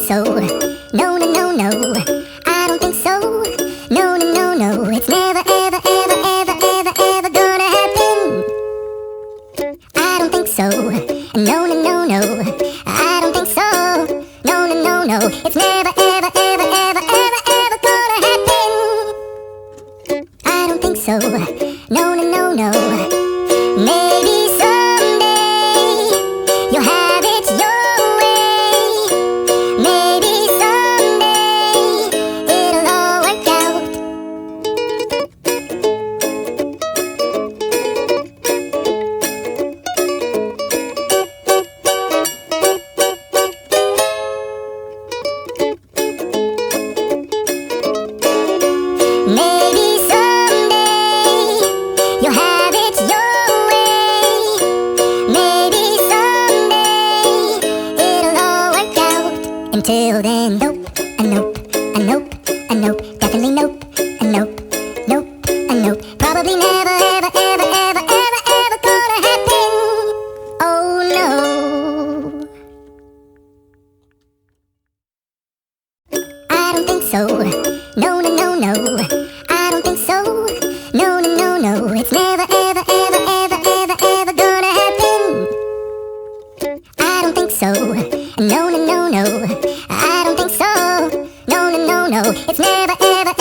so. No, no, no, no. I don't think so. No, no, no, no. It's never, ever, ever, ever, ever, ever gonna happen. I don't think so. No, no, no, no. I don't think so. No, no, no, no. It's never, ever, ever, ever, ever, ever gonna happen. I don't think so. No, no, no, no. Maybe someday you'll have it your way. Maybe someday it'll all work out. Maybe someday you'll have it your way. Maybe someday it'll all work out. Until then, nope, a nope, a nope, a nope, definitely nope, a nope, nope, a nope. Probably never, ever, ever, ever, ever, ever gonna happen. Oh no. I don't think so. No, no, no, no. I don't think so. No, no, no, no. It's never, ever, ever, ever, ever, ever gonna happen. I don't think so. No, no, no, no. I don't think so. No, no, no, no. It's never, ever,